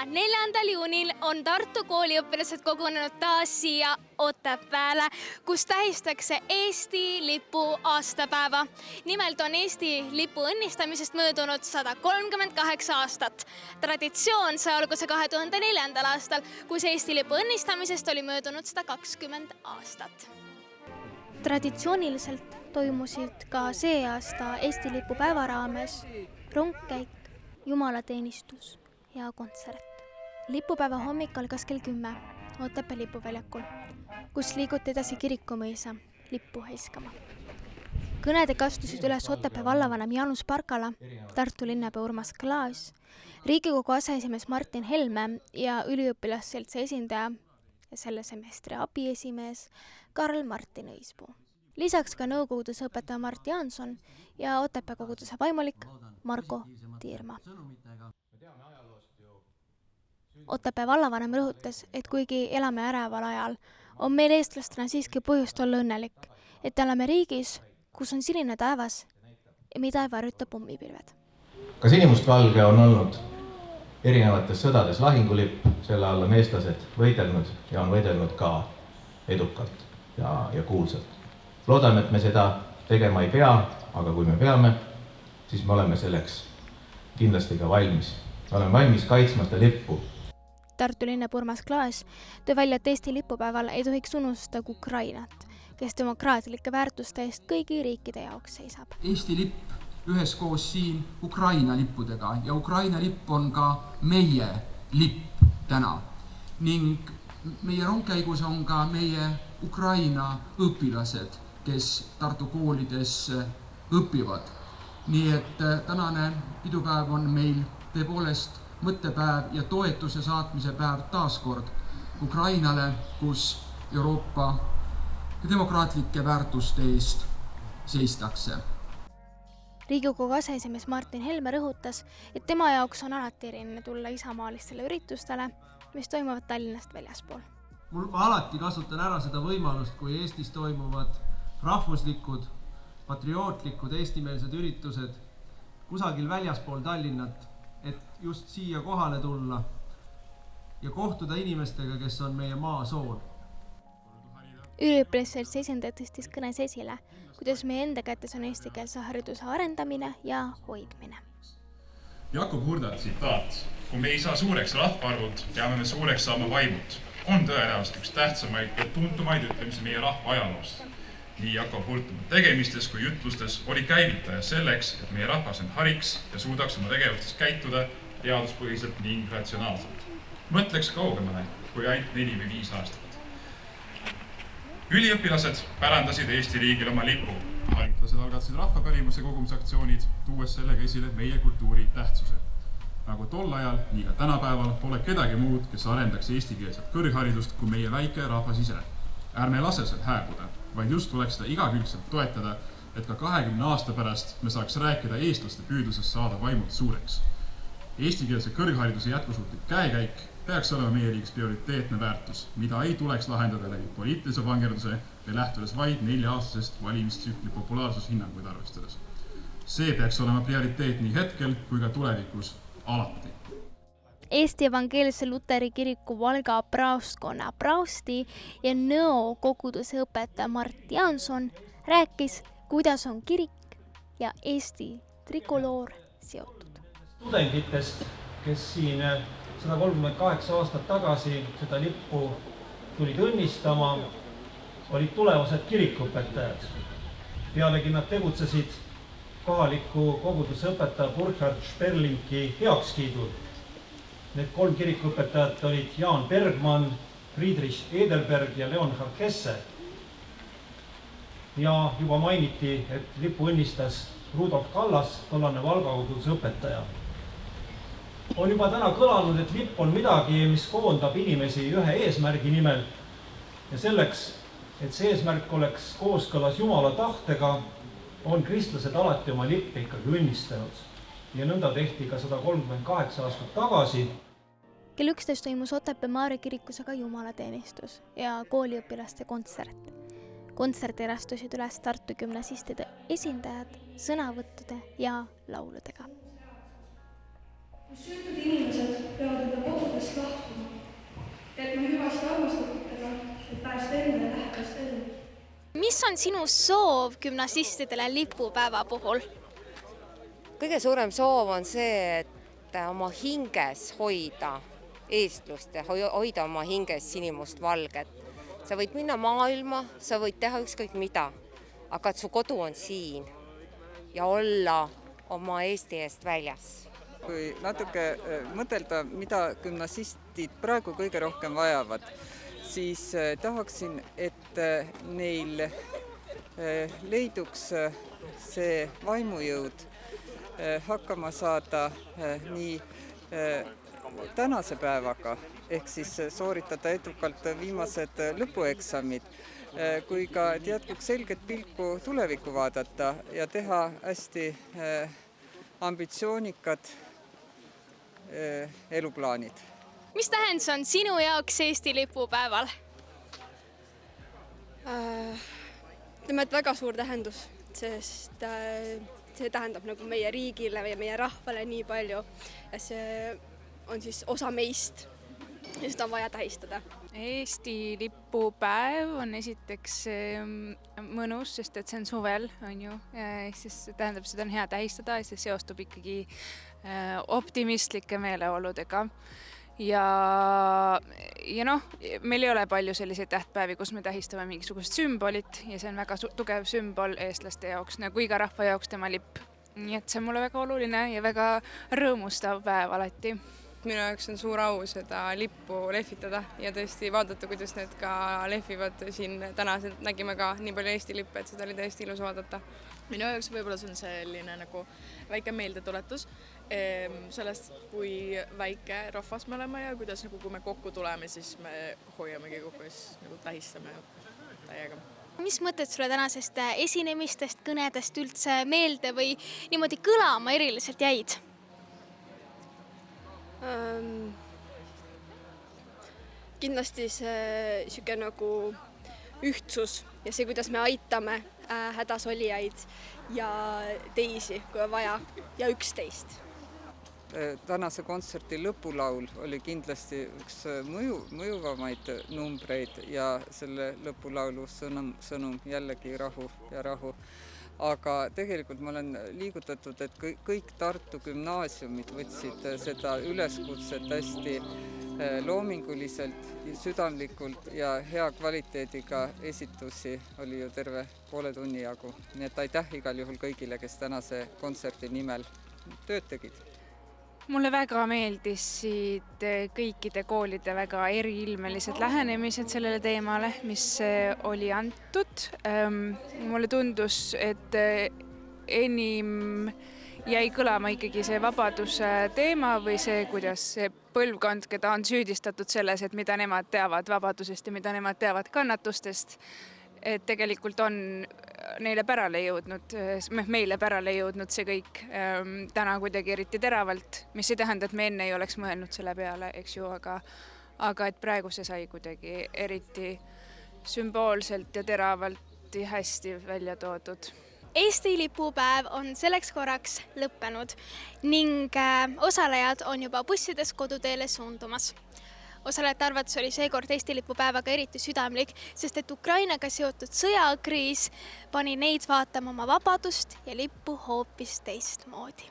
4. juunil on Tartu kooliõpilased kogunenud taas siia Otepääle, kus tähistatakse Eesti lipu aastapäeva. Nimelt on Eesti lipu õnnistamisest möödunud 138 aastat. Traditsioon sai alguse 2004. aastal, kus Eesti lipu õnnistamisest oli möödunud 120 aastat. Traditsiooniliselt toimusid ka see aasta Eesti lipu päeva raames rongkäik, jumalateenistus ja kontsert. Lipupäeva hommik algas kell 10 Otepää lipuväljakul, kus liiguti edasi Kirikumõisa lippu heiskama. Kõnedega astusid üles Otepää vallavanem Jaanus Parkala, Tartu linnapea Urmas Klaas, Riigikogu aseesimees Martin Helme ja üliõpilasseltsi esindaja ja selle semestri abiesimees Karl Martin Õispuu. Lisaks ka nõukoguduse õpetaja Mart Jaanson ja Otepää koguduse vaimulik Margo Tiirma. Otepää vallavanem rõhutas, et kuigi elame äreval ajal, on meil eestlastena siiski põhjust olla õnnelik, et elame riigis, kus on sinine taevas ja mida ei varjuta pommipilved. Ka sinimustvalge on olnud erinevates sõdades lahingulipp, selle all on eestlased võidelnud ja on võidelnud ka edukalt ja kuulsalt. Loodame, et me seda tegema ei pea, aga kui me peame, siis me oleme selleks kindlasti ka valmis. Oleme valmis kaitsma seda lippu. Tartu linnapea Urmas Klaas tõi välja, et Eesti lipupäeval ei tohiks unustada Ukrainat, kes demokraatlike väärtuste eest kõigi riikide jaoks seisab. Eesti lipp üheskoos siin Ukraina lippudega ja Ukraina lipp on ka meie lipp täna. Ning meie rongkäigus on ka meie Ukraina õpilased, kes Tartu koolides õpivad. Nii et tänane pidupäev on meil tõepoolest mõttepäev ja toetuse saatmise päev taaskord Ukrainale, kus Euroopa demokraatlike väärtuste eest seistakse. Riigikogu aseesimees Martin Helme rõhutas, et tema jaoks on alati eriline tulla isamaalistele üritustele, mis toimuvad Tallinnast väljaspool. Ma alati kasutan ära seda võimalust, kui Eestis toimuvad rahvuslikud, patriootlikud, eestimeelsed üritused kusagil väljaspool Tallinnat, et just siia kohale tulla ja kohtuda inimestega, kes on meie maa sool. Üliõpilasseltsi esindaja tõstis kõnes esile, kuidas meie enda kätes on eestikeelse hariduse arendamine ja hoidmine. Jakob Hurda tsitaat: kui me ei saa suureks rahvaarvult, peame me suureks saama vaimult. On tõenäoliselt üks tähtsamaid ja tuntumaid ütlemisi meie rahva ajaloost. Nii Jakob Hurda tegemistes kui jutlustes oli käivitaja selleks, et meie rahvas end hariks ja suudaks oma tegevustes käituda teaduspõhiselt ning ratsionaalselt. Mõtleks kaugemale kui ainult 4 või 5 aastat. Üliõpilased pärandasid Eesti riigile oma lipu. Haritlased algatasid rahvapärimuse kogumisaktsioonid, tuues sellega esile meie kultuuri tähtsuse. Nagu tol ajal, nii ka tänapäeval pole kedagi muud, kes arendaks eestikeelset kõrgharidust kui meie väike rahvas ise. Ärme lase seal hääbuda, vaid just tuleks seda igakülgselt toetada, et ka 20 aasta pärast me saaks rääkida eestlaste püüdlusest saada vaimult suureks. Eestikeelse kõrghariduse jätkusuutlik käekäik peaks olema meie riigis prioriteetne väärtus, mida ei tuleks lahendada läbi poliitilise vangerduse või lähtudes vaid 4-aastasest valimistsükli populaarsushinnanguid arvestades. See peaks olema prioriteet nii hetkel kui ka tulevikus alati. Eesti Evangeelse Luteri kiriku Valga praostkonna praosti ja Nõo koguduse õpetaja Mart Jaanson rääkis, kuidas on kirik ja Eesti trikoloor seotud. Tudengitest, kes siin 138 aastat tagasi seda lippu tulid õnnistama, olid tulevased kirikuõpetajad. Pealegi nad tegutsesid kohaliku koguduse õpetaja Burkhard Sperlinki heakskiidul. Need 3 kirikuõpetajad olid Jaan Bergmann, Friedrich Edelberg ja Leonhard Kesse. Ja juba mainiti, et lipu õnnistas Rudolf Kallas, tollane Valga koguduse õpetaja. On juba täna kõlanud, et lipp on midagi, mis koondab inimesi ühe eesmärgi nimel. Ja selleks, et see eesmärk oleks kooskõlas Jumala tahtega, on kristlased alati oma lippe ikkagi õnnistanud. Ja nõnda tehti ka 138 aastat tagasi. Kell 11 toimus Otepää Maarja kirikus aga jumalateenistus ja kooliõpilaste kontsert. Kontserti astusid üles Tartu gümnasistide esindajad sõnavõttude ja lauludega. Süütud inimesed peavad enda kodudes elust lahkuma, et me hüvasti armastatutena, et päästa enda ja lähedast elu. Mis on sinu soov gümnasistidele lipupäeva puhul? Kõige suurem soov on see, et oma hinges hoida eestlust ja hoida oma hinges sinimust valget. Sa võid minna maailma, sa võid teha ükskõik mida, aga et su kodu on siin ja olla oma Eesti eest väljas. Kui natuke mõtelda, mida gümnasistid praegu kõige rohkem vajavad, siis tahaksin, et neil leiduks see vaimujõud hakkama saada nii tänase päevaga, ehk siis sooritada edukalt viimased lõpueksamid, kui ka jätkuks selget pilku tulevikku vaadata ja teha hästi ambitsioonikad eluplaanid. Mis tähendus on sinu jaoks Eesti lipupäeval? Ütleme, et väga suur tähendus, sest see tähendab nagu meie riigile ja meie rahvale nii palju ja see on siis osa meist ja seda on vaja tähistada. Eesti lipupäev on esiteks mõnus, sest et see on suvel, on ju, siis tähendab, seda on hea tähistada ja see seostub ikkagi optimistlike meeleoludega. Ja noh, meil ei ole palju selliseid tähtpäevi, kus me tähistame mingisugust sümbolit ja see on väga tugev sümbol eestlaste jaoks, nagu iga rahva jaoks tema lipp. Nii et see on mulle väga oluline ja väga rõõmustav päev alati. Minu jaoks on suur au seda lippu lehvitada ja tõesti vaadata, kuidas need ka lehvivad siin täna. Nägime ka nii palju Eesti lippe, et seda oli tõesti ilus vaadata. Minu jaoks võib-olla see on selline nagu väike meeldetuletus sellest, kui väike rahvas me oleme ja kuidas nagu, kui me kokku tuleme, siis me hoiamegi kokku ja siis nagu tähistame täiega. Mis mõtted sulle tänasest esinemistest, kõnedest üldse meelde või niimoodi kõlama eriliselt jäid? Kindlasti see siuke nagu ühtsus ja see, kuidas me aitame hädas olijaid ja teisi, kui on vaja, ja üksteist. Tänase kontserti lõpulaul oli kindlasti üks mõjuvamaid numbreid ja selle lõpulaulu sõnum jällegi rahu ja rahu. Aga tegelikult ma olen liigutatud, et kõik Tartu gümnaasiumid võtsid seda üleskutset hästi loominguliselt, südamlikult ja hea kvaliteediga esitusi oli ju terve poole tunni jagu. Nii et aitäh igal juhul kõigile, kes tänase kontserti nimel tööd tegid. Mulle väga meeldisid kõikide koolide väga eriilmelised lähenemised sellele teemale, mis oli antud. Mulle tundus, et enim jäi kõlama ikkagi see vabaduse teema või see, kuidas see põlvkond, keda on süüdistatud selles, et mida nemad teavad vabadusest ja mida nemad teavad kannatustest, et tegelikult on neile pärale jõudnud, meile pärale jõudnud see kõik täna kuidagi eriti teravalt, mis ei tähenda, et me enne ei oleks mõelnud selle peale, eks ju, aga et praegu see sai kuidagi eriti sümboolselt ja teravalt ja hästi välja toodud. Eesti lipupäev on selleks korraks lõppenud ning osalejad on juba bussides koduteele suundumas. Osalejate arvates oli seekord Eesti lipupäevaga eriti südamlik, sest et Ukrainaga seotud sõjakriis pani neid vaatama oma vabadust ja lippu hoopis teistmoodi.